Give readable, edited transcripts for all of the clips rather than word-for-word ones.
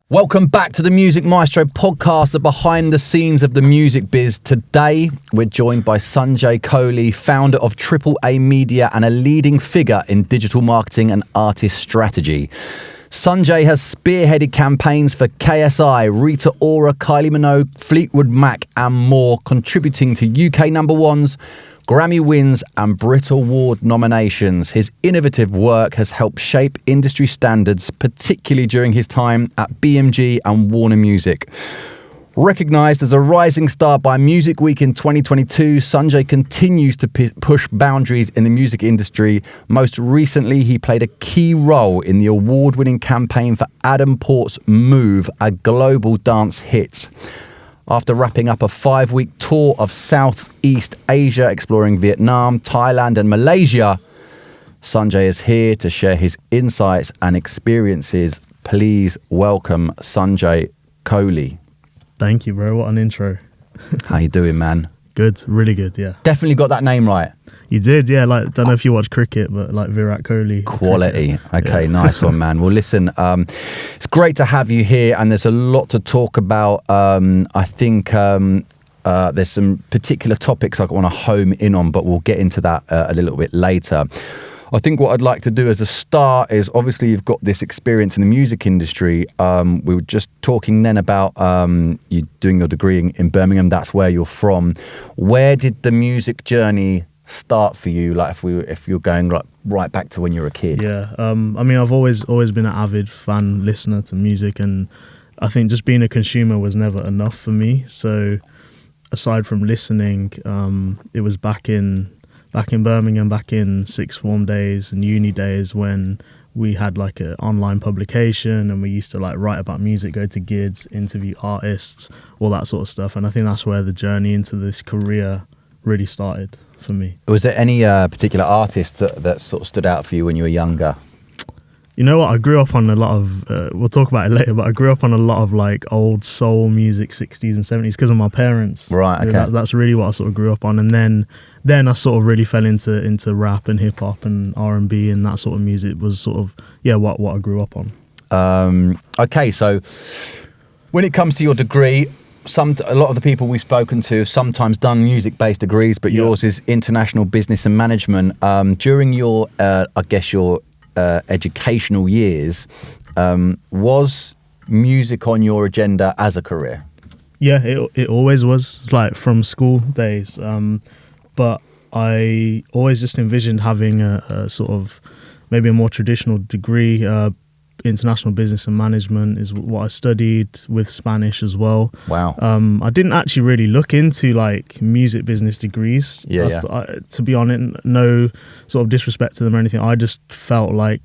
Welcome back to the Music Maestro Podcast, the behind the scenes of the music biz. Today, we're joined by Sunjay Kohli, founder of AAA Media and a leading figure in digital marketing and artist strategy. Sunjay has spearheaded campaigns for KSI, Rita Ora, Kylie Minogue, Fleetwood Mac and more, contributing to UK number ones, Grammy wins and Brit Award nominations. His innovative work has helped shape industry standards, particularly during his time at BMG and Warner Music. Recognised as a rising star by Music Week in 2022, Sunjay continues to push boundaries in the music industry. Most recently, he played a key role in the award-winning campaign for Adam Port's Move, a global dance hit. After wrapping up a 5-week tour of Southeast Asia, exploring Vietnam, Thailand and Malaysia, Sunjay is here to share his insights and experiences. Please welcome Sunjay Kohli. Thank you, bro. What an intro. How you doing, man? Good, really good, yeah. Definitely got that name right. You did, yeah. Like, don't know if you watch cricket, but like Virat Kohli. Quality. Okay, yeah. Nice one, man. Well, listen, it's great to have you here, and there's a lot to talk about. I think there's some particular topics I want to home in on, but we'll get into that a little bit later. I think what I'd like to do as a start is, obviously you've got this experience in the music industry. We were just talking then about you doing your degree in Birmingham. That's where you're from. Where did the music journey start for you? Like if you're going right back to when you were a kid. Yeah. I mean, I've always been an avid fan listener to music, and I think just being a consumer was never enough for me. So aside from listening, it was back in Birmingham, back in sixth form days and uni days, when we had like an online publication and we used to like write about music, go to gigs, interview artists, all that sort of stuff. And I think that's where the journey into this career really started for me. Was there any particular artist that sort of stood out for you when you were younger? You know what? I grew up on a lot of, we'll talk about it later, but I grew up on a lot of like old soul music, 60s and 70s, because of my parents. Right, okay. That's really what I sort of grew up on. And then I sort of really fell into rap and hip hop and R&B, and that sort of music was sort of, what I grew up on. Okay, so when it comes to your degree, a lot of the people we've spoken to have sometimes done music-based degrees, but yours is international business and management. During your, your educational years, was music on your agenda as a career? Yeah, it always was, like from school days. But I always just envisioned having a sort of maybe a more traditional degree. International business and management is what I studied, with Spanish as well. Wow. I didn't actually really look into like music business degrees. To be honest, no sort of disrespect to them or anything. I just felt like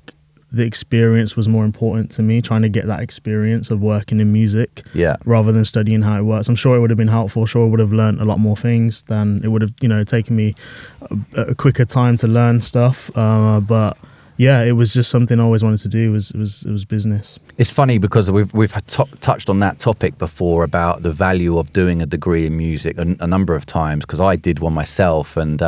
the experience was more important to me, trying to get that experience of working in music rather than studying how it works. I'm sure it would have been helpful. Sure, I would have learned a lot more things than it would have, taken me a quicker time to learn stuff. But yeah, it was just something I always wanted to do. It was business. It's funny because we've touched on that topic before about the value of doing a degree in music a number of times, because I did one myself, and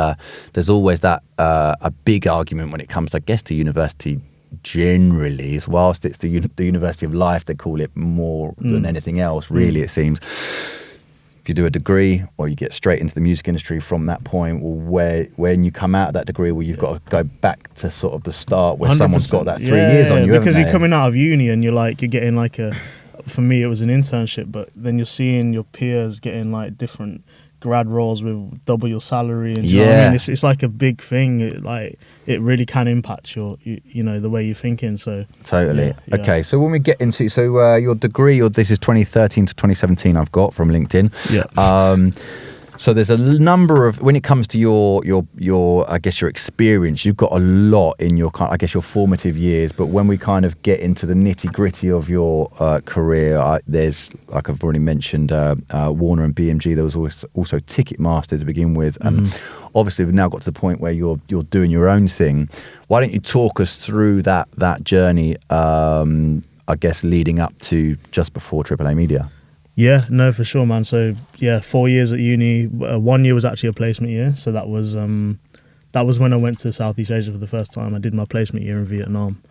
there's always that a big argument when it comes, I guess, to university generally. Whilst it's the University of Life, they call it more than anything else, really, it seems. If you do a degree or you get straight into the music industry from that point, when you come out of that degree, you've got to go back to sort of the start where someone's got that 3 years on you, because you're coming out of uni and you're getting like for me it was an internship, but then you're seeing your peers getting like different grad roles with double your salary, and you know what I mean? It's like a big thing. It really can impact your the way you're thinking. So totally. Okay, so when we get into your degree, this is 2013 to 2017 I've got from LinkedIn. So there's a number of, when it comes to your I guess your experience, you've got a lot in your your formative years. But when we kind of get into the nitty gritty of your career, there's, like I've already mentioned, Warner and BMG. There was also Ticketmaster to begin with, and obviously we've now got to the point where you're doing your own thing. Why don't you talk us through that journey? I guess leading up to just before AAA Media. Yeah, no, for sure, man. So 4 years at uni. 1 year was actually a placement year. So that was when I went to Southeast Asia for the first time. I did my placement year in Vietnam.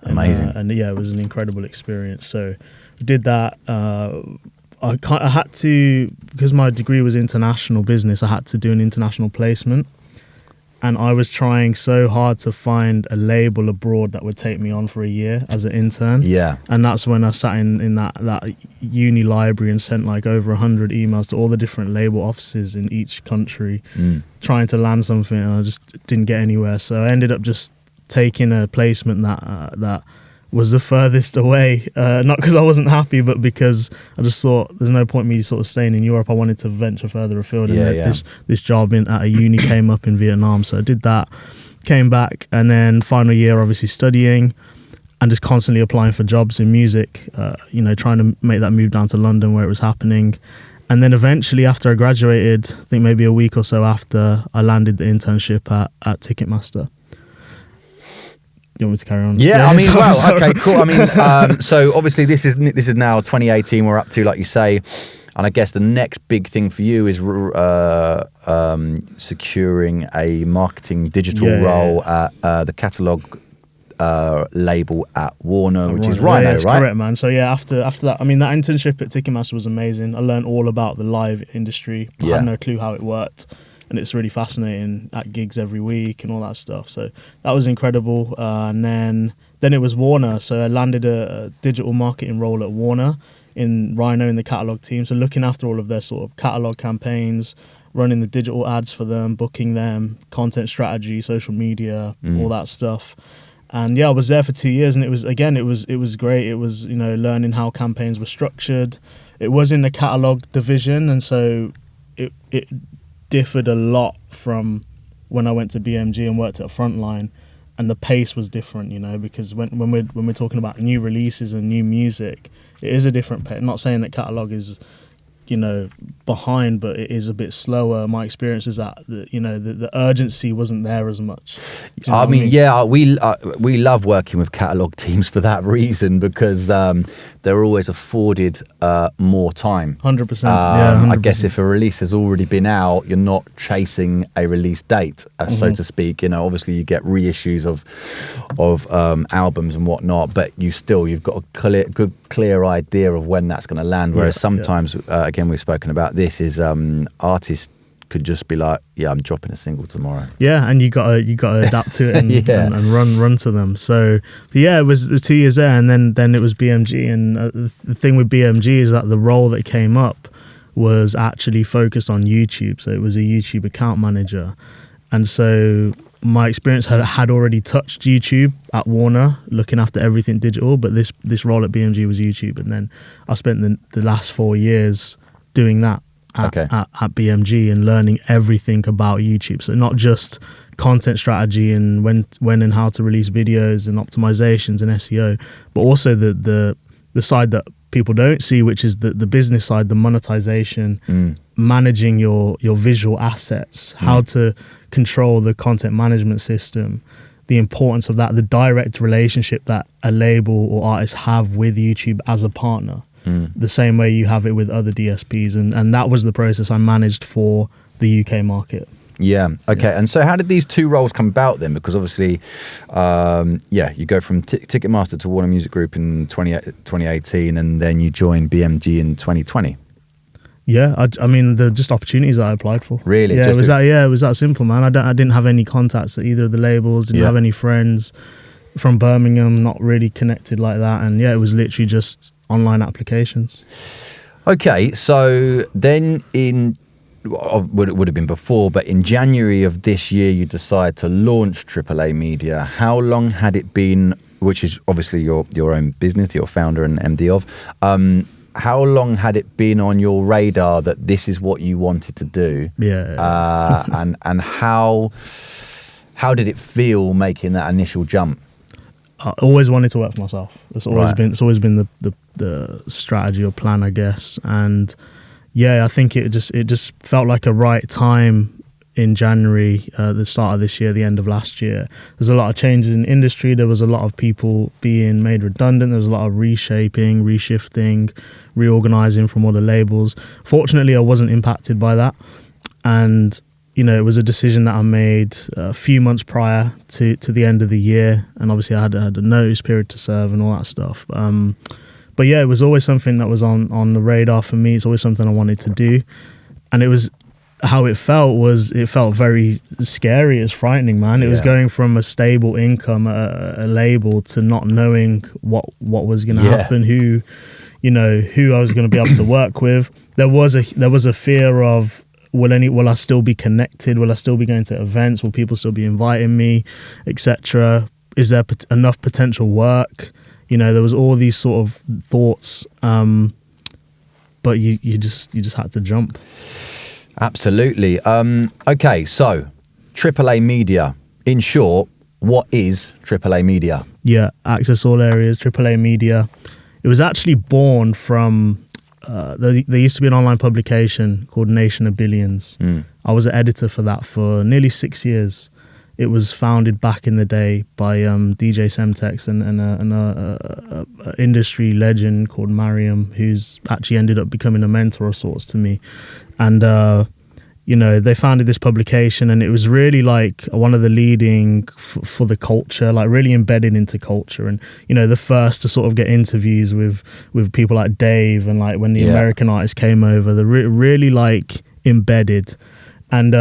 Amazing. And it was an incredible experience. So Did that. I had to, because my degree was international business, I had to do an international placement. And I was trying so hard to find a label abroad that would take me on for a year as an intern. Yeah. And that's when I sat in that uni library and sent like over 100 emails to all the different label offices in each country, trying to land something, and I just didn't get anywhere. So I ended up just taking a placement that was the furthest away, not because I wasn't happy, but because I just thought there's no point me sort of staying in Europe. I wanted to venture further afield, and this job at a uni came up in Vietnam, so I did that, came back, and then final year obviously studying and just constantly applying for jobs in music, trying to make that move down to London where it was happening. And then eventually after I graduated, I think maybe a week or so after, I landed the internship at Ticketmaster. You want me to carry on? Yeah, I mean, okay, cool. I mean, so obviously this is now 2018. We're up to, like you say, and I guess the next big thing for you is securing a marketing digital role at the catalog label at Warner, which is Rhino, that's right? Correct, man. So yeah, after that, I mean, that internship at Ticketmaster was amazing. I learned all about the live industry. I had no clue how it worked. And it's really fascinating, at gigs every week and all that stuff. So that was incredible. And then it was Warner. So I landed a digital marketing role at Warner in Rhino in the catalog team. So looking after all of their sort of catalog campaigns, running the digital ads for them, booking them, content strategy, social media, all that stuff. And yeah, I was there for 2 years, and it was great. It was, learning how campaigns were structured. It was in the catalog division, and so it differed a lot from when I went to BMG and worked at Frontline, and the pace was different, because when we're talking about new releases and new music, it is a different pace. Not saying that catalog is behind, but it is a bit slower. My experience is that the urgency wasn't there as much. I mean, yeah, we love working with catalog teams for that reason, because they're always afforded more time. 100%. Yeah, 100%. I guess if a release has already been out, you're not chasing a release date, so to speak. Obviously you get reissues of albums and whatnot, but you've got a clear idea of when that's going to land. Whereas sometimes, again, we've spoken about this, is artists could just be like, yeah, I'm dropping a single tomorrow. Yeah, and you gotta adapt to it and run to them. So yeah, it was the 2 years there, and then it was BMG. And the thing with BMG is that the role that came up was actually focused on YouTube. So it was a YouTube account manager, and so my experience had already touched YouTube at Warner, looking after everything digital, but this role at BMG was YouTube. And then I spent the last 4 years doing that at BMG and learning everything about YouTube. So not just content strategy and when and how to release videos and optimizations and SEO, but also the side that people don't see, which is the business side, the monetization, managing your visual assets, how to control the content management system, the importance of that, the direct relationship that a label or artist have with YouTube as a partner, the same way you have it with other DSPs. And that was the process I managed for the UK market. Yeah. Okay. Yeah. And so how did these two roles come about then? Because obviously, you go from Ticketmaster to Warner Music Group in 2018, and then you joined BMG in 2020. Yeah, I mean, the just opportunities that I applied for. Really? Yeah, it was that simple, man. I didn't have any contacts at either of the labels. Didn't have any friends from Birmingham. Not really connected like that. And yeah, it was literally just online applications. Okay, so then would have been before, but in January of this year, you decide to launch AAA Media. How long had it been, which is obviously your own business, you're founder and MD of, how long had it been on your radar that this is what you wanted to do? Yeah. And how did it feel making that initial jump? I always wanted to work for myself. It's always been the strategy or plan, I guess. And yeah, I think it just felt like a right time in January, the start of this year, the end of last year. There's a lot of changes in the industry. There was a lot of people being made redundant. There was a lot of reshaping, reshifting, reorganizing from all the labels. Fortunately, I wasn't impacted by that. And, it was a decision that I made a few months prior to the end of the year. And obviously I had a notice period to serve and all that stuff. But yeah, it was always something that was on the radar for me. It's always something I wanted to do. And it was, how it felt very scary. It's frightening, man. It was going from a stable income, a label, to not knowing what was going to happen, who I was going to be able to work with. There was a fear of, will I still be connected? Will I still be going to events? Will people still be inviting me, etc.? Is there enough potential work? There was all these sort of thoughts, but you just had to jump. Absolutely. Okay, so AAA Media. In short, what is AAA Media? Yeah, access all areas, AAA Media. It was actually born from, there used to be an online publication called Nation of Billions. I was an editor for that for nearly 6 years. It was founded back in the day by DJ Semtex and a industry legend called Mariam, who's actually ended up becoming a mentor of sorts to me. And, they founded this publication, and it was really like one of the leading for the culture, like really embedded into culture. And, the first to sort of get interviews with people like Dave, and like when the American artists came over, they're really like embedded. And,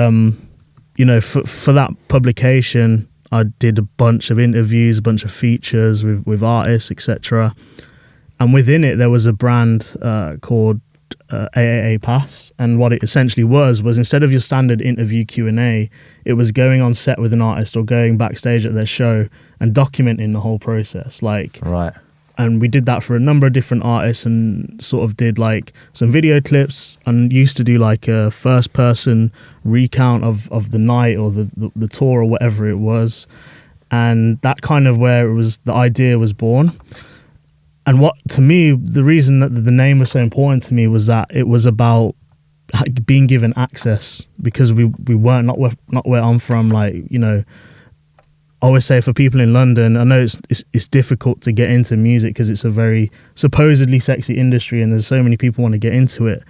for that publication, I did a bunch of interviews, a bunch of features with artists, etc. And within it, there was a brand called AAA Pass. And what it essentially was instead of your standard interview Q&A, it was going on set with an artist or going backstage at their show and documenting the whole process. Right. And we did that for a number of different artists, and sort of did like some video clips, and used to do like a first person recount of the night or the tour or whatever it was. And that kind of where the idea was born. And what, to me, the reason that the name was so important to me was that it was about being given access, because we weren't, not where I'm from, I always say for people in London, I know it's difficult to get into music because it's a very supposedly sexy industry and there's so many people want to get into it,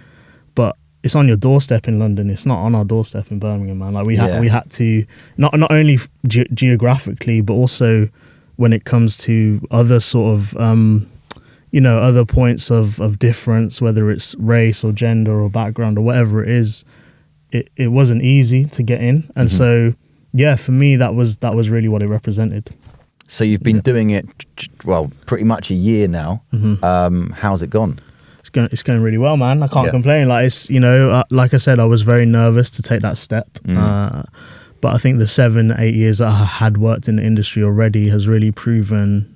but it's on your doorstep in London. It's not on our doorstep in Birmingham, man. Like we had to not only geographically, but also when it comes to other sort of other points of difference, whether it's race or gender or background or whatever it is, it wasn't easy to get in, and so. Yeah, for me, that was really what it represented. So you've been doing it, pretty much a year now. How's it gone? It's going really well, man. I can't complain. Like it's, like I said, I was very nervous to take that step. But I think the 7-8 years that I had worked in the industry already has really proven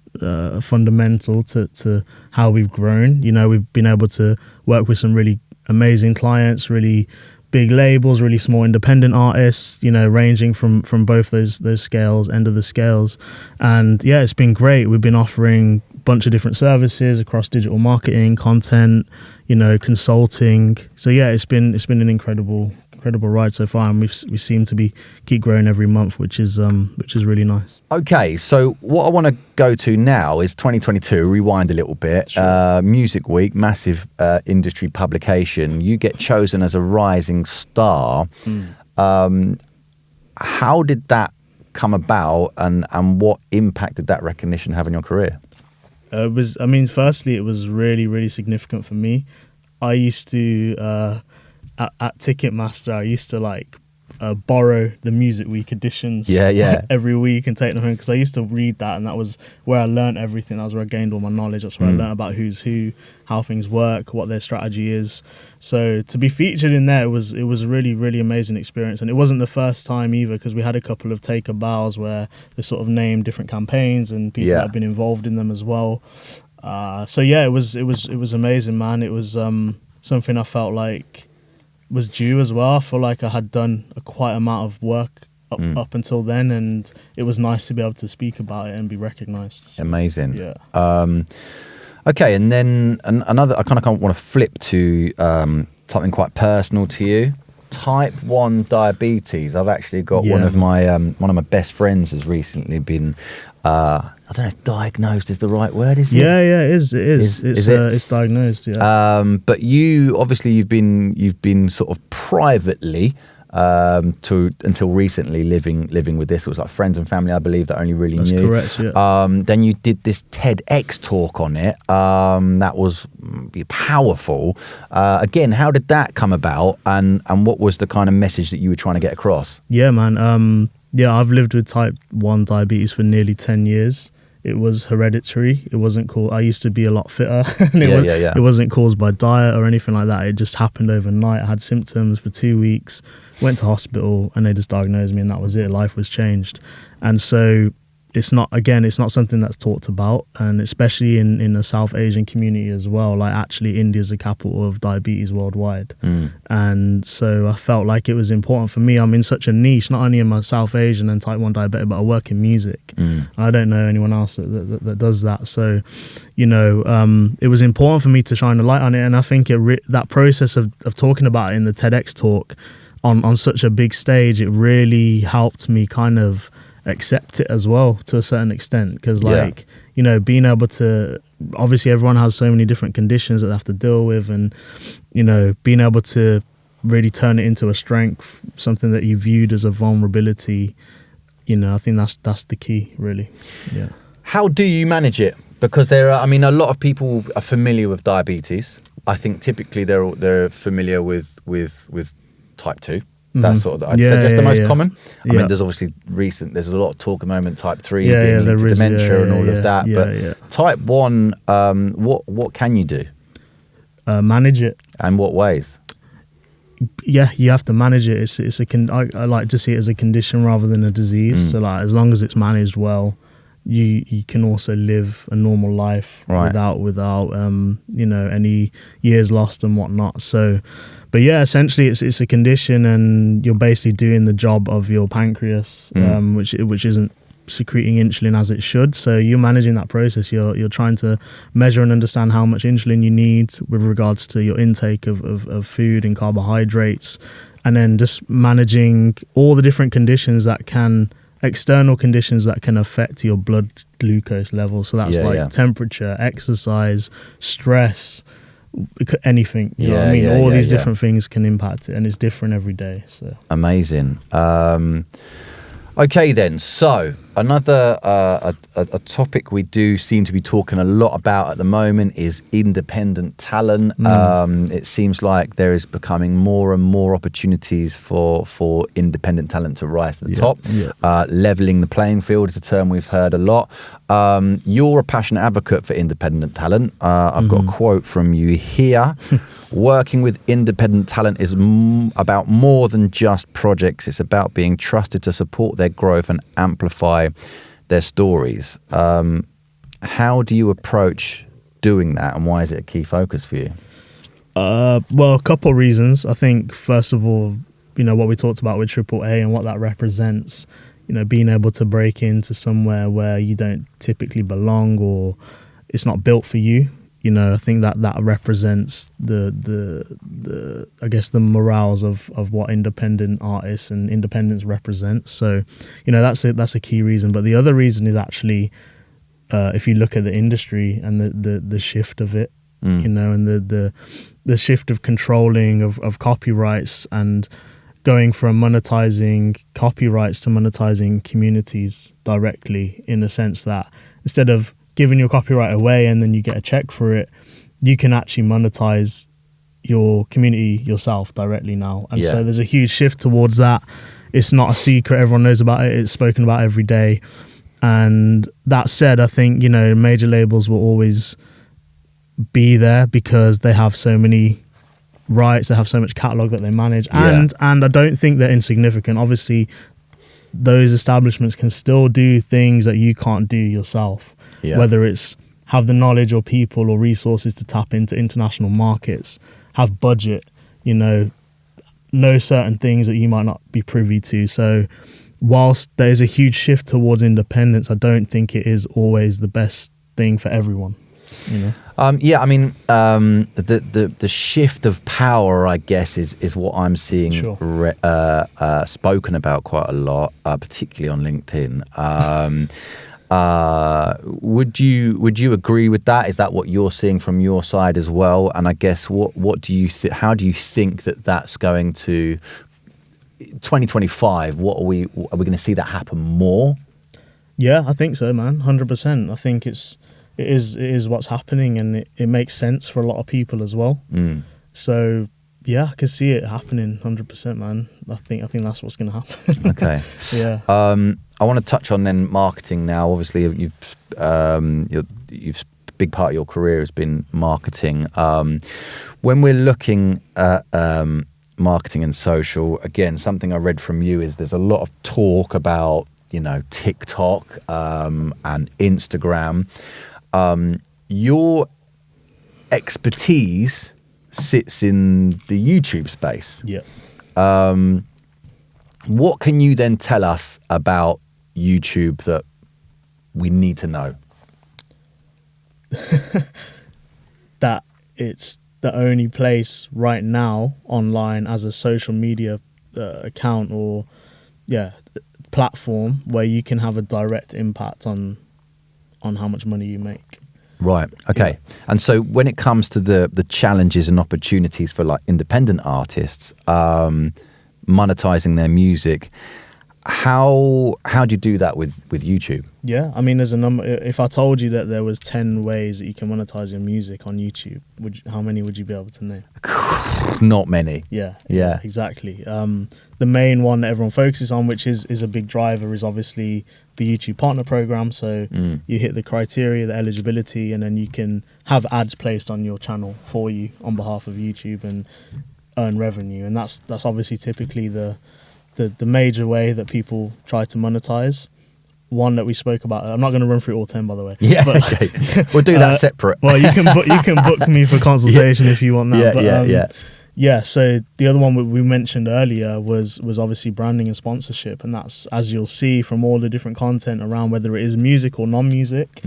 fundamental to how we've grown. We've been able to work with some really amazing clients, really big labels, really small independent artists, ranging from both those scales, end of the scales. And yeah, it's been great. We've been offering a bunch of different services across digital marketing, content, consulting. So yeah, it's been an incredible ride so far, and we seem to keep growing every month, which is really nice. Okay, so what I want to go to now is 2022. Rewind a little bit. Sure. Music Week, massive industry publication. You get chosen as a rising star. How did that come about, and what impact did that recognition have on your career? Firstly, it was really, really significant for me. I used to. At Ticketmaster, I used to borrow the Music Week editions every week and take them home, because I used to read that, and that was where I learned everything. That was where I gained all my knowledge. That's where I learned about who's who, how things work, what their strategy is. So to be featured in there, it was a really, really amazing experience. And it wasn't the first time either, because we had a couple of take a bows where they sort of named different campaigns and people that have been involved in them as well. So yeah, it was amazing, man. It was something I felt like was due as well. I feel like I had done a quite amount of work up until then, and it was nice to be able to speak about it and be recognised. So, amazing. Yeah. Okay, and then another. I kind of want to flip to something quite personal to you. Type 1 diabetes. I've actually got one of my best friends has recently been. I don't know if diagnosed is the right word, is it? Yeah, it is. It's diagnosed. Yeah. But you've been sort of privately to until recently living with this. It was like friends and family, I believe, that only really That's knew. correct, yeah. Then you did this TEDx talk on it. That was powerful. Again, how did that come about, and what was the kind of message that you were trying to get across? Yeah, man. Yeah, I've lived with type 1 diabetes for nearly 10 years. It was hereditary. It wasn't called. I used to be a lot fitter. And it wasn't caused by diet or anything like that. It just happened overnight. I had symptoms for 2 weeks, went to hospital, and they just diagnosed me, and that was it. Life was changed. And so it's not something that's talked about, and especially in the South Asian community as well. Like, actually, India's the capital of diabetes worldwide. And so I felt like it was important for me. I'm in such a niche. Not only am I South Asian and type 1 diabetic, but I work in music. I don't know anyone else that does that. So, it was important for me to shine a light on it. And I think that process of talking about it in the TEDx talk on such a big stage, it really helped me kind of accept it as well to a certain extent, because being able to, obviously everyone has so many different conditions that they have to deal with, and being able to really turn it into a strength, something that you viewed as a vulnerability, I think that's the key, really. Yeah. How do you manage it? Because a lot of people are familiar with diabetes. I think typically they're familiar with type 2. That's sort of, I'd suggest the most common. I mean, there's obviously there's a lot of talk at the moment, type 3 being linked to dementia and all of that. But type 1, what can you do? Manage it. And what ways? Yeah, you have to manage it. I like to see it as a condition rather than a disease. So like, as long as it's managed well, you can also live a normal life without any years lost and whatnot. So, but yeah, essentially it's a condition, and you're basically doing the job of your pancreas, which isn't secreting insulin as it should. So you're managing that process. You're trying to measure and understand how much insulin you need with regards to your intake of food and carbohydrates, and then just managing all the different external conditions that can affect your blood glucose level. So that's temperature, exercise, stress, anything. You know what I mean? All these different things can impact it, and it's different every day. So amazing. Okay then, so another a topic we do seem to be talking a lot about at the moment is independent talent. It seems like there is becoming more and more opportunities for independent talent to rise to the top. Leveling the playing field is a term we've heard a lot. You're a passionate advocate for independent talent. I've got a quote from you here. Working with independent talent is about more than just projects. It's about being trusted to support their growth and amplify their stories. How do you approach doing that, and why is it a key focus for you? Well, a couple of reasons. I think, first of all, what we talked about with AAA and what that represents, being able to break into somewhere where you don't typically belong, or it's not built for you. I think that represents the I guess the morals of what independent artists and independence represents. So, that's a key reason. But the other reason is actually, if you look at the industry and the shift of it, and the shift of controlling of copyrights, and going from monetizing copyrights to monetizing communities directly, in the sense that instead of giving your copyright away and then you get a check for it, you can actually monetize your community yourself directly now. And so there's a huge shift towards that. It's not a secret, everyone knows about it, it's spoken about every day. And that said, I think, major labels will always be there because they have so many rights, they have so much catalog that they manage, and I don't think they're insignificant. Obviously, those establishments can still do things that you can't do yourself. Whether it's have the knowledge or people or resources to tap into international markets, have budget, know certain things that you might not be privy to. So whilst there is a huge shift towards independence, I don't think it is always the best thing for everyone. The shift of power, I guess, is what I'm seeing spoken about quite a lot, particularly on LinkedIn. Would you agree with that? Is that what you're seeing from your side as well? And I guess what do you how do you think that's going to 2025, what are we going to see that happen more? Yeah, I think so, man. 100%. I think it is what's happening, and it makes sense for a lot of people as well. So yeah, I can see it happening 100%, man. I think that's what's going to happen. Okay. Yeah. I want to touch on then marketing now. Obviously, you've big part of your career has been marketing. When we're looking at marketing and social, again, something I read from you is there's a lot of talk about, TikTok and Instagram. Your expertise sits in the YouTube space. Yeah. What can you then tell us about YouTube that we need to know? That it's the only place right now online as a social media account or platform where you can have a direct impact on how much money you make. Right. Okay. Yeah. And so when it comes to the challenges and opportunities for like independent artists monetizing their music, how do you do that with YouTube? Yeah, I mean, there's a number. If I told you that there was 10 ways that you can monetize your music on YouTube, how many would you be able to name? Not many. Yeah, exactly. The main one that everyone focuses on, which is a big driver, is obviously the YouTube Partner Program. So you hit the criteria, the eligibility, and then you can have ads placed on your channel for you on behalf of YouTube and earn revenue. And that's obviously typically the major way that people try to monetize. One that we spoke about. I'm not going to run through all 10, by the way. Yeah, but, okay. We'll do that separate. Well, you can book me for consultation if you want that. Yeah. So the other one we mentioned earlier was obviously branding and sponsorship, and that's, as you'll see from all the different content around, whether it is music or non-music,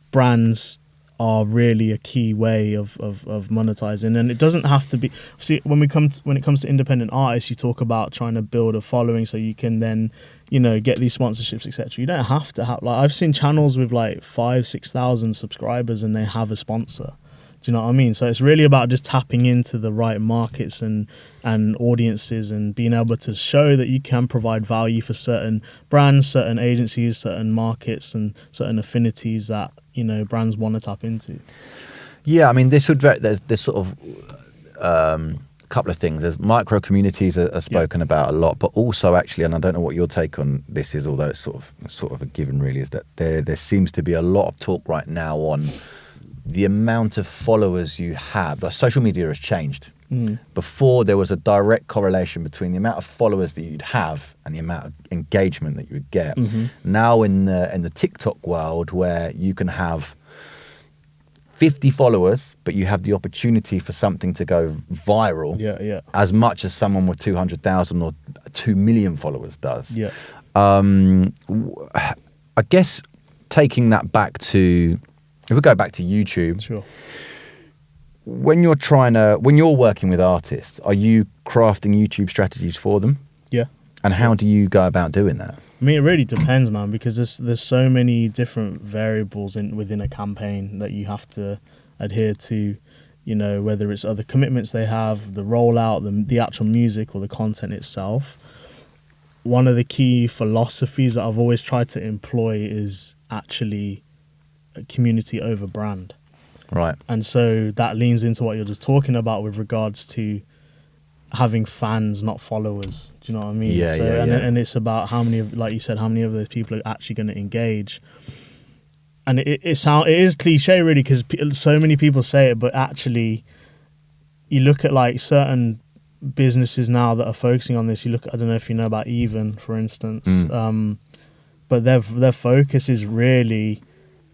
brands are really a key way of monetizing. And it doesn't have to be, see, when it comes to independent artists, you talk about trying to build a following so you can then get these sponsorships, etc. You don't have to have, like, I've seen channels with like 5,000-6,000 subscribers and they have a sponsor. Do you know what I mean? So it's really about just tapping into the right markets and audiences and being able to show that you can provide value for certain brands, certain agencies, certain markets, and certain affinities that brands want to tap into. Yeah, I mean, there's sort of couple of things. There's micro communities are spoken about a lot, but also actually, and I don't know what your take on this is, although it's sort of a given really, is that there seems to be a lot of talk right now on the amount of followers you have. Like, social media has changed. Before, there was a direct correlation between the amount of followers that you'd have and the amount of engagement that you would get. Now in the TikTok world, where you can have 50 followers, but you have the opportunity for something to go viral as much as someone with 200,000 or 2 million followers does. I guess taking that back to, if we go back to YouTube, sure. When you're working with artists, are you crafting YouTube strategies for them? Yeah. And how do you go about doing that? I mean, it really depends, man, because there's so many different variables within a campaign that you have to adhere to, whether it's other commitments they have, the rollout, the actual music or the content itself. One of the key philosophies that I've always tried to employ is actually community over brand. Right. And so that leans into what you're just talking about with regards to having fans, not followers. Do you know what I mean? Yeah, And it's about how many of, like you said, how many of those people are actually going to engage. And it is cliche really, because so many people say it, but actually you look at like certain businesses now that are focusing on this. You look, I don't know if you know about Even, for instance, but their focus is really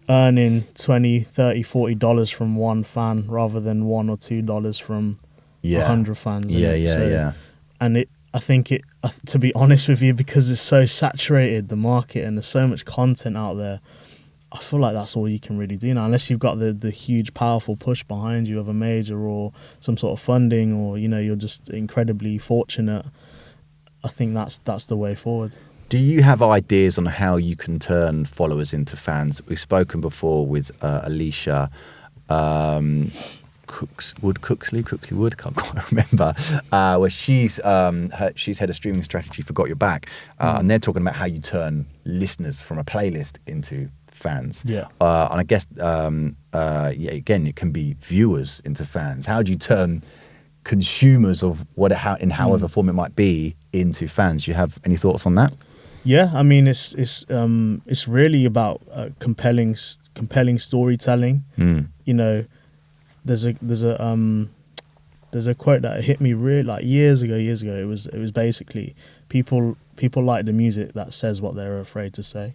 earning $20, $30, $40 from one fan rather than $1 or $2 from 100 fans. And I think to be honest with you, because it's so saturated, the market, and there's so much content out there, I feel like that's all you can really do now, unless you've got the huge powerful push behind you of a major or some sort of funding, or you're just incredibly fortunate. I think that's the way forward. Do you have ideas on how you can turn followers into fans? We've spoken before with Alicia Cooksley, can't quite remember, where she's head of streaming strategy for Got Your Back, and they're talking about how you turn listeners from a playlist into fans. Yeah. And I guess, again, it can be viewers into fans. How do you turn consumers of however form it might be into fans? Do you have any thoughts on that? Yeah, I mean, it's really about compelling storytelling. You know, there's a quote that hit me really like years ago. It was basically people like the music that says what they're afraid to say,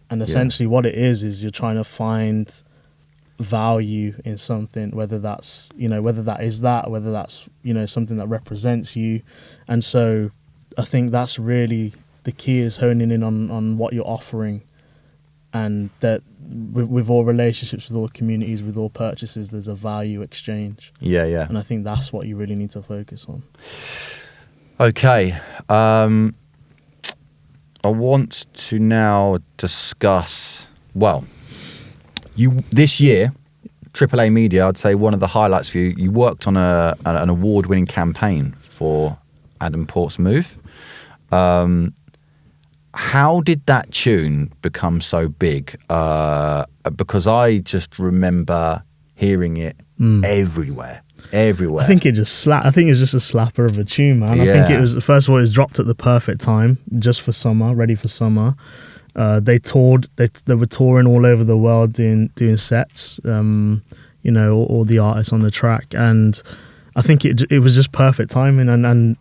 and essentially what it is you're trying to find value in something, whether that's whether that's something that represents you. And so I think that's really the key, is honing in on what you're offering, and that with all relationships, with all communities, with all purchases, there's a value exchange. Yeah. And I think that's what you really need to focus on. Okay. I want to now discuss, this year, AAA Media, I'd say one of the highlights for you, you worked on an award-winning campaign for Adam Portsmouth. How did that tune become so big? Because I just remember hearing it everywhere. I think it just I think it's just a slapper of a tune, man. Yeah. I think it was, first of all, it was dropped at the perfect time, just for summer, ready for summer. They toured. They were touring all over the world doing sets. All the artists on the track, and I think it was just perfect timing, and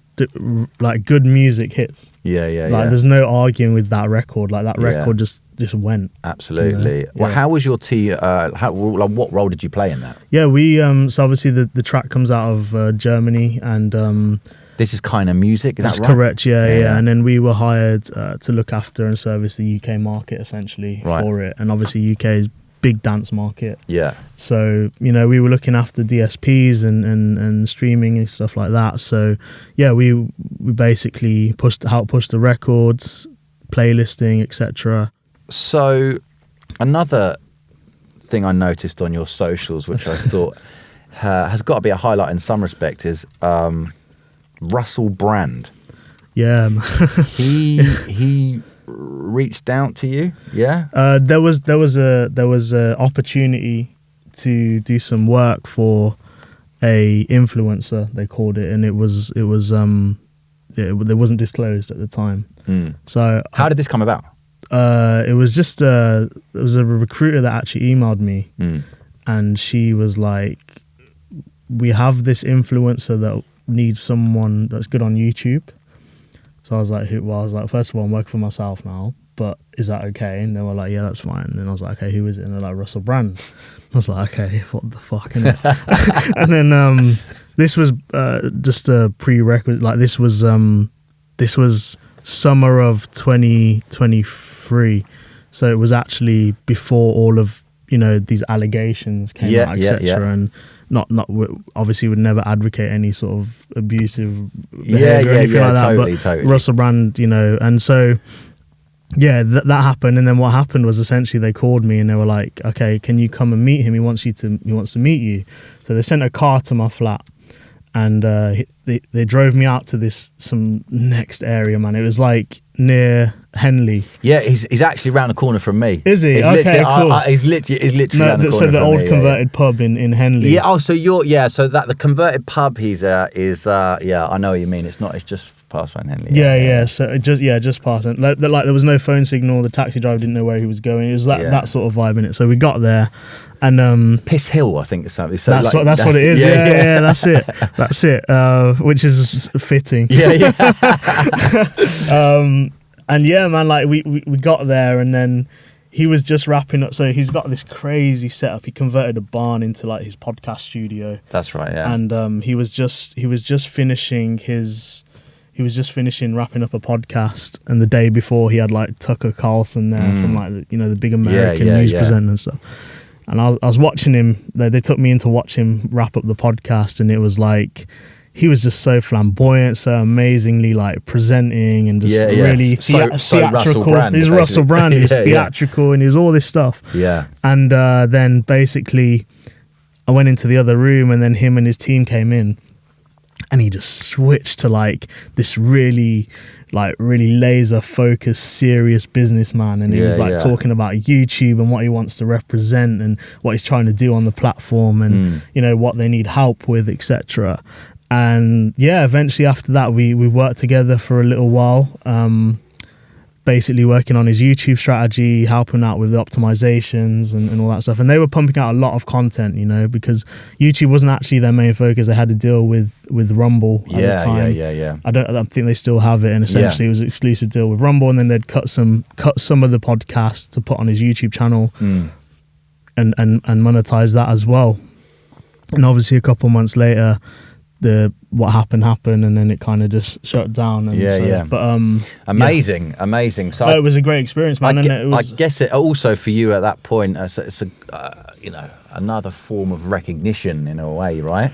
like good music hits. Yeah. There's no arguing with that record. Like that record just went. Absolutely. Well, how was your what role did you play in that? Yeah, we so obviously the track comes out of Germany, and this is Kind of Music. Is that's that right? correct. Yeah. And then we were hired to look after and service the UK market essentially for it, and obviously UK is big dance market. Yeah. So, we were looking after DSPs and streaming and stuff like that. So, yeah, we basically helped push the records, playlisting, etc. So, another thing I noticed on your socials, which I thought has got to be a highlight in some respect, is Russell Brand. Yeah. He reached out to you. Yeah. There was a opportunity to do some work for a influencer, they called it, and it wasn't disclosed at the time. So how did this come about? It was just a recruiter that actually emailed me, and she was like, we have this influencer that needs someone that's good on YouTube. So I was like, first of all, I'm working for myself now, but is that okay? And they were like, yeah, that's fine. And then I was like, okay, who is it? And they're like, Russell Brand. I was like, okay, what the fuck? And then this was just a prerequisite. Like this was summer of 2023. So it was actually before all of these allegations came out, etc. And not obviously would never advocate any sort of abusive behavior or anything like that. Totally. Russell Brand, and so that happened. And then what happened was essentially they called me and they were like, okay, can you come and meet him? He wants to meet you. So they sent a car to my flat, and they drove me out to some next area, man. It was like near Henley. Yeah, he's actually round the corner from me. Is he? Okay, cool. He's literally round the corner. So the from old me, converted pub in Henley. Yeah. Oh, so so that the converted pub he's is I know what you mean. It's just past Van Henley. Yeah. So just past. Like there was no phone signal. The taxi driver didn't know where he was going. It was that sort of vibe in it. So we got there, and Piss Hill, I think it's something. So that's what it is. Yeah. That's it. Which is fitting. Yeah. And yeah, man, like we got there, and then he was just wrapping up. So he's got this crazy setup. He converted a barn into like his podcast studio. That's right. Yeah. And he was just finishing wrapping up a podcast, and the day before he had like Tucker Carlson there from like the big American news presenter and stuff. And I was watching him. They took me in to watch him wrap up the podcast, and it was like he was just so flamboyant, so amazingly like presenting, and just really theatrical. He's Russell Brand. He's theatrical, and he's all this stuff. Yeah. And then basically, I went into the other room, and then him and his team came in, and he just switched to like this really laser focused, serious businessman. And he was like talking about YouTube and what he wants to represent and what he's trying to do on the platform, and you know, what they need help with, etc. And yeah, eventually after that, we worked together for a little while, basically working on his YouTube strategy, helping out with the optimizations and all that stuff. And they were pumping out a lot of content, you know, because YouTube wasn't actually their main focus. They had to deal with Rumble at the time. I don't think they still have it. And essentially it was an exclusive deal with Rumble, and then they'd cut some of the podcasts to put on his YouTube channel and monetize that as well. And obviously a couple months later, what happened, and then it kind of just shut down. And but amazing. So it was a great experience, man. I guess it also for you at that point, it's a you know, another form of recognition in a way, right?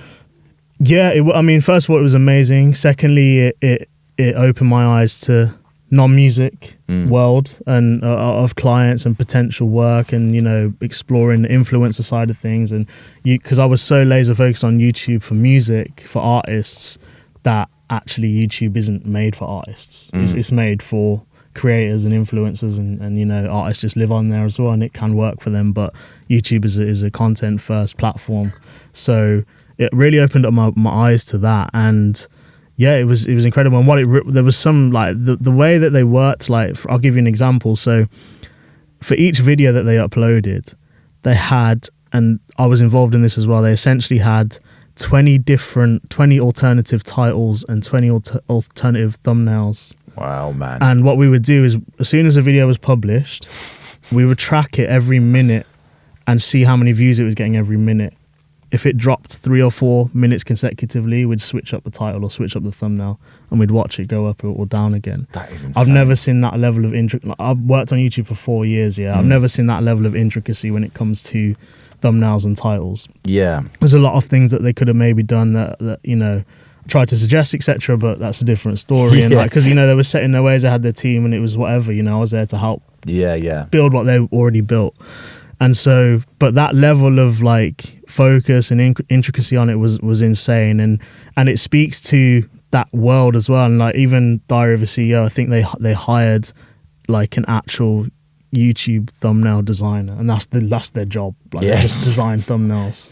Yeah, I mean, first of all, it was amazing. Secondly, it opened my eyes to non-music world and of clients and potential work, and you know, exploring the influencer side of things. And because I was so laser focused on YouTube for music, for artists, that actually YouTube isn't made for artists. It's made for creators and influencers, and you know, artists just live on there as well, and it can work for them. But YouTube is a content first platform, so it really opened up my eyes to that. And yeah, it was incredible. And there was some, like, the way that they worked, like, I'll give you an example. So for each video that they uploaded, they had, and I was involved in this as well, they essentially had 20 alternative titles and 20 alternative thumbnails. Wow, man. And what we would do is, as soon as a video was published, we would track it every minute and see how many views it was getting every minute. If it dropped 3 or 4 minutes consecutively, we'd switch up the title or switch up the thumbnail, and we'd watch it go up or down again. That is insane. I've never seen that level of intricacy. I've worked on YouTube for 4 years, I've never seen that level of intricacy when it comes to thumbnails and titles. Yeah. There's a lot of things that they could have maybe done that you know, tried to suggest, etc., but that's a different story. And like, because you know, they were set in their ways, they had their team, and it was whatever, you know, I was there to help build what they already built. And so, but that level of like focus and intricacy on it was insane, and it speaks to that world as well. And like, even Diary of a CEO, I think they hired like an actual YouTube thumbnail designer, and that's their job, like just design thumbnails.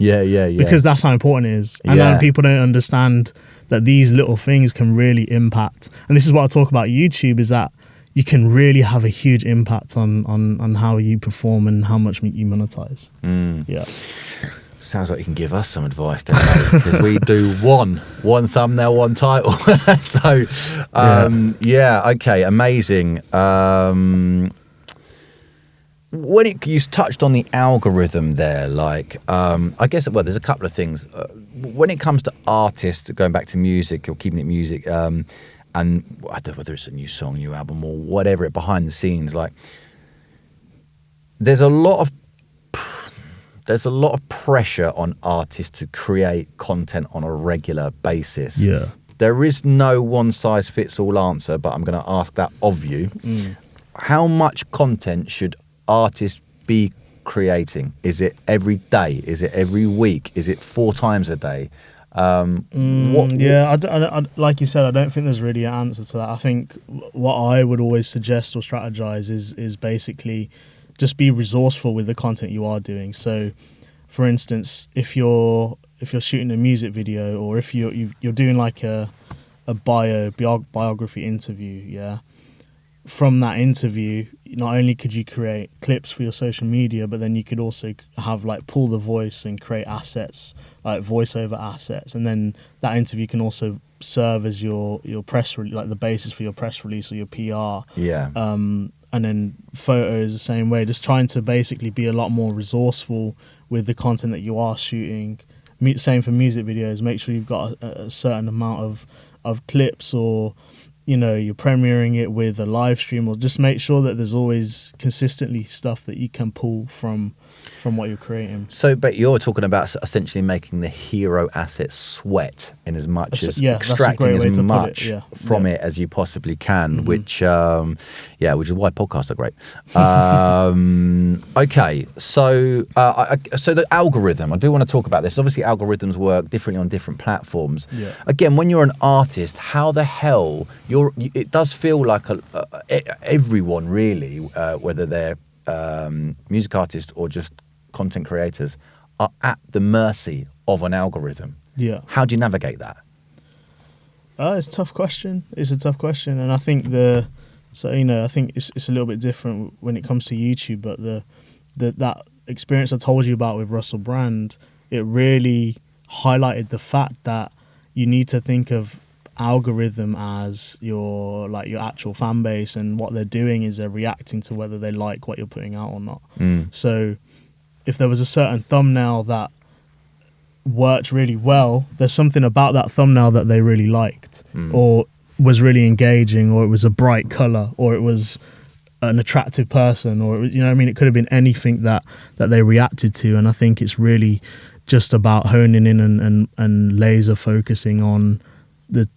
Because that's how important it is. And then people don't understand that these little things can really impact. And this is what I talk about YouTube, is that you can really have a huge impact on how you perform and how much you monetize. Sounds like you can give us some advice, because we do one thumbnail, one title. So okay, amazing. When you touched on the algorithm there, like I guess, well, there's a couple of things when it comes to artists, going back to music or keeping it music, and I don't know whether it's a new song, new album, or whatever, behind the scenes, like there's a lot of pressure on artists to create content on a regular basis. There is no one size fits all answer, but I'm going to ask that of you. How much content should artists be creating? Is it every day? Is it every week? Is it 4 times a day? I like you said, I don't think there's really an answer to that. I think what I would always suggest or strategize is basically just be resourceful with the content you are doing. So, for instance, if you're shooting a music video, or if you're doing like a biography interview, from that interview, not only could you create clips for your social media, but then you could also have like pull the voice and create assets, like voiceover assets, and then that interview can also serve as your press release, like the basis for your press release or your PR. And then photos the same way, just trying to basically be a lot more resourceful with the content that you are shooting. Same for music videos, make sure you've got a certain amount of clips or you're premiering it with a live stream, or just make sure that there's always consistently stuff that you can pull from what you're creating. So, but you're talking about essentially making the hero asset sweat in as much as extracting as much from it as you possibly can, which is why podcasts are great. Okay, so the algorithm, I do want to talk about this. Obviously, algorithms work differently on different platforms. Yeah. Again, when you're an artist, how the hell it does feel like everyone really, whether they're music artists or just content creators, are at the mercy of an algorithm. Yeah. How do you navigate that? It's a tough question. And I think I think it's a little bit different when it comes to YouTube, but that experience I told you about with Russell Brand, it really highlighted the fact that you need to think of algorithm as your actual fan base, and what they're doing is they're reacting to whether they like what you're putting out or not. So if there was a certain thumbnail that worked really well, there's something about that thumbnail that they really liked, or was really engaging, or it was a bright color, or it was an attractive person, or it could have been anything that they reacted to. And I think it's really just about honing in and laser focusing on the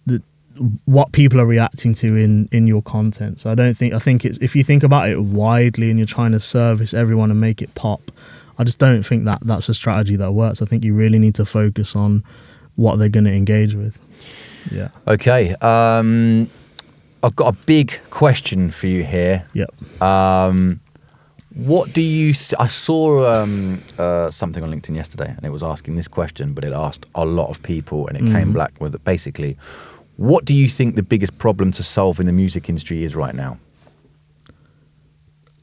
what people are reacting to in your content. So I think it's, if you think about it widely and you're trying to service everyone and make it pop, I just don't think that that's a strategy that works. I think you really need to focus on what they're going to engage with. Yeah. Okay. I've got a big question for you here. Yep. What do you... I saw something on LinkedIn yesterday, and it was asking this question, but it asked a lot of people, and it came back with basically, what do you think the biggest problem to solve in the music industry is right now?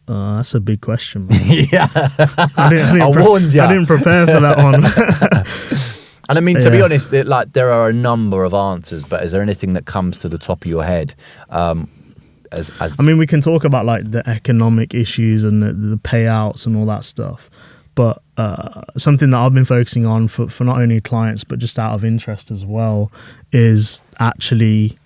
That's a big question, man. Yeah. I warned you. I didn't prepare for that one. And I mean, to be honest, there are a number of answers, but is there anything that comes to the top of your head? I mean, we can talk about like the economic issues and the payouts and all that stuff, but something that I've been focusing on for not only clients but just out of interest as well is actually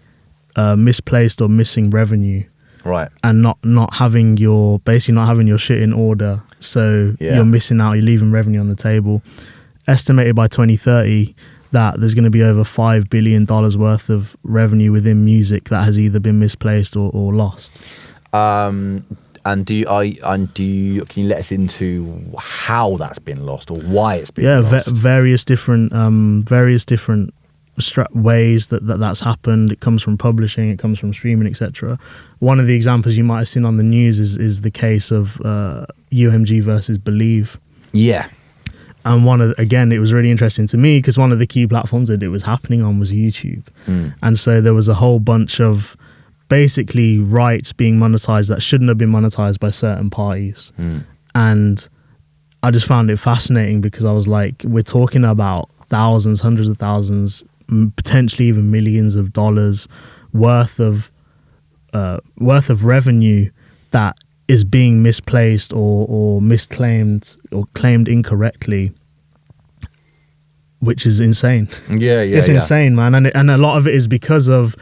misplaced or missing revenue. Right. And not having your shit in order. So you're missing out, you're leaving revenue on the table. Estimated by 2030 that there's going to be over $5 billion worth of revenue within music that has either been misplaced or lost. And can you let us into how that's been lost or why it's been lost? Various different ways that's happened. It comes from publishing, it comes from streaming, etc. One of the examples you might have seen on the news is the case of UMG versus Believe. Yeah. And it was really interesting to me because one of the key platforms that it was happening on was YouTube. And so there was a whole bunch of basically rights being monetized that shouldn't have been monetized by certain parties. And I just found it fascinating because I was like, we're talking about thousands, hundreds of thousands, potentially even millions of dollars worth of revenue that is being misplaced or misclaimed or claimed incorrectly, which is insane. It's insane, man. And a lot of it is because of,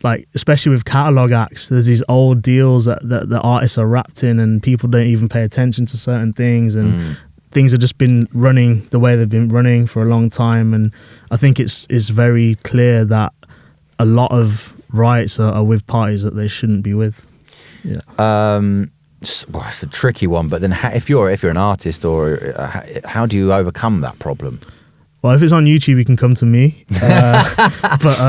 like, especially with catalog acts, there's these old deals that the artists are wrapped in, and people don't even pay attention to certain things, and things have just been running the way they've been running for a long time. And I think it's very clear that a lot of rights are with parties that they shouldn't be with. Yeah. It's a tricky one, but then if you're an artist, or how do you overcome that problem? Well, if it's on YouTube, you can come to me. But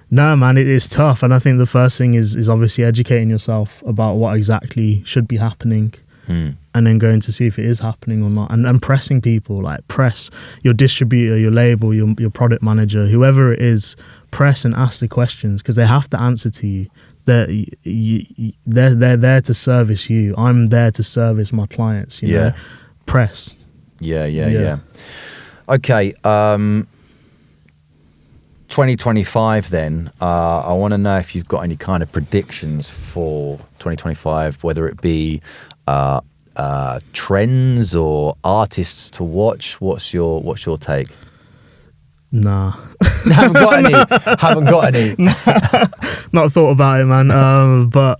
no, man, it is tough. And I think the first thing is obviously educating yourself about what exactly should be happening. And then going to see if it is happening or not, and pressing people, like press your distributor, your label, your product manager, whoever it is, press and ask the questions, because they have to answer to you. They're there to service you. I'm there to service my clients, you know. Press. Yeah. Okay, 2025 then, I want to know if you've got any kind of predictions for 2025, whether it be trends or artists to watch. What's your take? Nah. Haven't got any. Not thought about it, man. But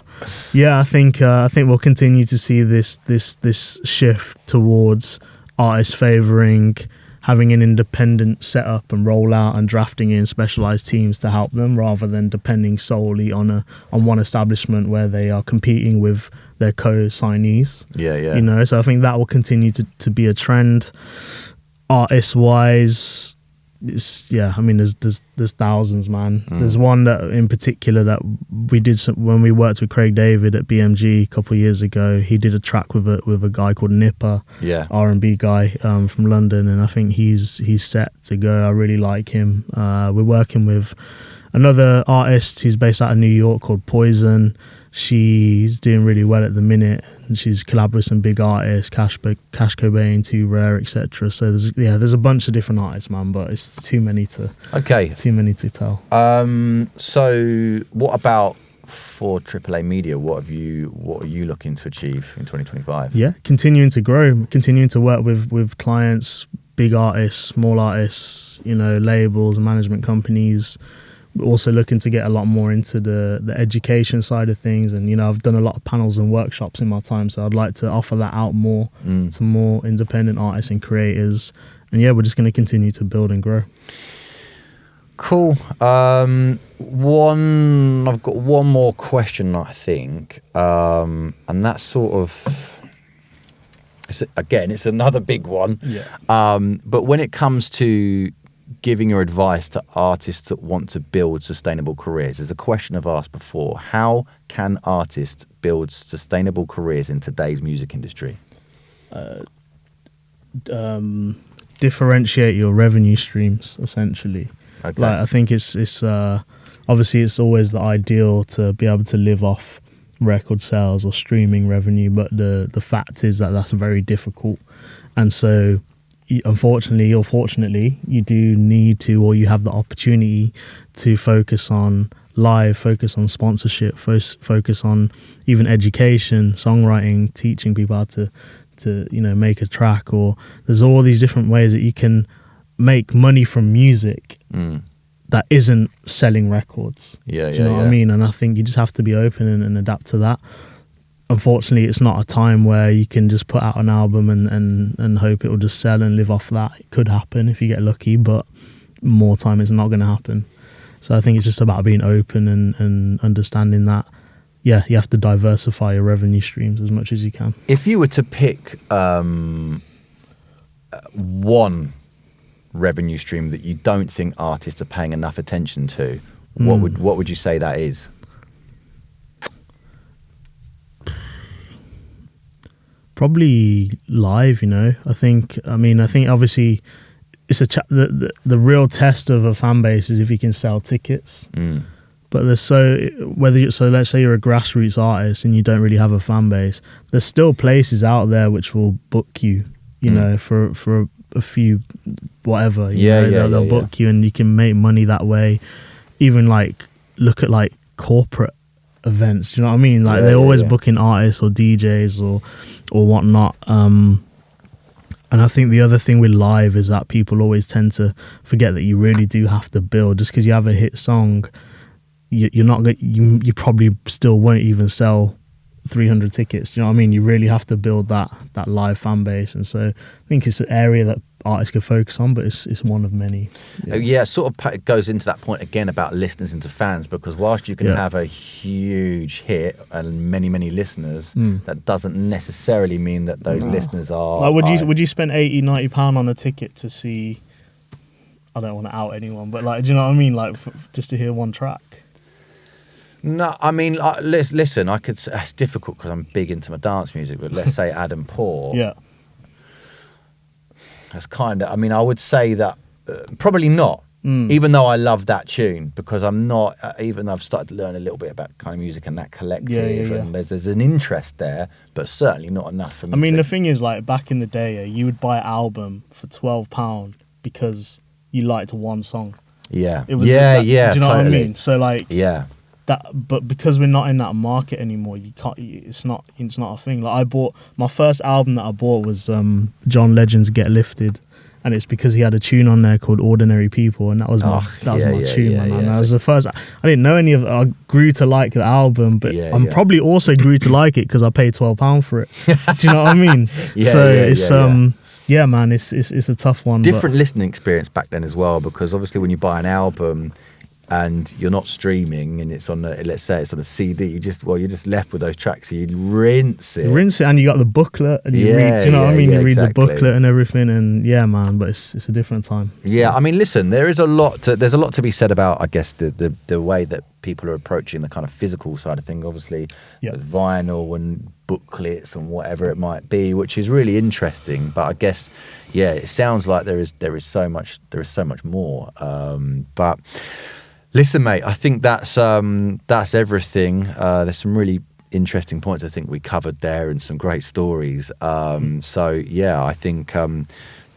yeah, I think we'll continue to see this shift towards artists favouring having an independent setup and rollout and drafting in specialised teams to help them, rather than depending solely on one establishment where they are competing with their co-signees. Yeah. So I think that will continue to be a trend. Artist wise, there's thousands, man. There's one that in particular that we did when we worked with Craig David at BMG a couple of years ago. He did a track with a guy called Nipper, R&B guy from London, and I think he's set to go. I really like him. We're working with another artist who's based out of New York called Poison. She's doing really well at the minute, and she's collabed with some big artists, Cash Cobain, Too Rare, etc. So there's a bunch of different artists, man, but it's too many to tell. So what about for AAA Media? What are you looking to achieve in 2025? Yeah, continuing to grow, continuing to work with clients, big artists, small artists, labels, management companies. We're also looking to get a lot more into the education side of things, and I've done a lot of panels and workshops in my time, so I'd like to offer that out more to more independent artists and creators. And we're just going to continue to build and grow. Cool. I've got one more question, I think, and that's sort of, it's another big one. But when it comes to giving your advice to artists that want to build sustainable careers, there's a question I've asked before. How can artists build sustainable careers in today's music industry? Differentiate your revenue streams, essentially. Okay. I think it's obviously it's always the ideal to be able to live off record sales or streaming revenue, but the fact is that that's very difficult, and so unfortunately or fortunately, you do need to, or you have the opportunity to focus on live, focus on sponsorship, focus on even education, songwriting, teaching people how to make a track. Or there's all these different ways that you can make money from music that isn't selling records. Do you know what I mean? And I think you just have to be open and adapt to that. Unfortunately, it's not a time where you can just put out an album and hope it will just sell and live off that. It could happen if you get lucky, but more time it's not going to happen. So I think it's just about being open and understanding that, you have to diversify your revenue streams as much as you can. If you were to pick one revenue stream that you don't think artists are paying enough attention to, what would you say that is? Probably live, I think obviously it's the real test of a fan base is if you can sell tickets. But let's say you're a grassroots artist and you don't really have a fan base, there's still places out there which will book you, for a few whatever. They'll book you and you can make money that way. Even look at corporate events, do you know what I mean? They're always booking artists or DJs or whatnot. And I think the other thing with live is that people always tend to forget that you really do have to build. Just because you have a hit song, you probably still won't even sell 300 tickets. Do you know what I mean? You really have to build that live fan base, and so I think it's an area that artists could focus on, but it's one of many. It sort of goes into that point again about listeners into fans, because whilst you can have a huge hit and many listeners, that doesn't necessarily mean that those listeners are would you spend £80-90 on a ticket to see, I don't want to out anyone, but do you know what I mean, just to hear one track? No, I mean, listen, I could. It's difficult because I'm big into my dance music, but let's say Adam Poor. That's kind of. I mean, I would say that probably not. Even though I love that tune, because I'm not. Even though I've started to learn a little bit about kind of music and that collective, and there's an interest there, but certainly not enough for me. I mean, the thing is, back in the day, you would buy an album for £12 because you liked one song. Yeah. It was do you know what I mean? So but because we're not in that market anymore, you can't. It's not a thing. I bought my first album that I bought was John Legend's Get Lifted, and it's because he had a tune on there called "Ordinary People," and that was my tune, man. That was the first. I didn't know any of it. I grew to like the album, but I'm probably also grew to like it because I paid £12 for it. Do you know what I mean? Yeah, man, it's a tough one. Different listening experience back then as well, because obviously when you buy an album and you're not streaming and it's on let's say it's on a CD, you're just left with those tracks, so you rinse it, and you got the booklet and you read, you know what I mean? You read the booklet and everything, and yeah, man, but it's a different time. So. Yeah, I mean, listen, there's a lot to be said about, I guess, the way that people are approaching the kind of physical side of things, obviously, vinyl and booklets and whatever it might be, which is really interesting. But I guess, it sounds like there is so much more. But listen, mate, I think that's everything. There's some really interesting points I think we covered there, and some great stories. So yeah, I think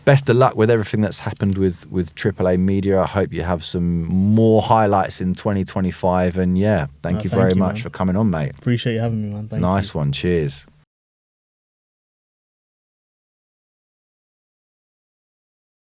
best of luck with everything that's happened with AAA Media. I hope you have some more highlights in 2025. And thank you very much for coming on, mate. Appreciate you having me, man. Thank you. Nice one. Cheers.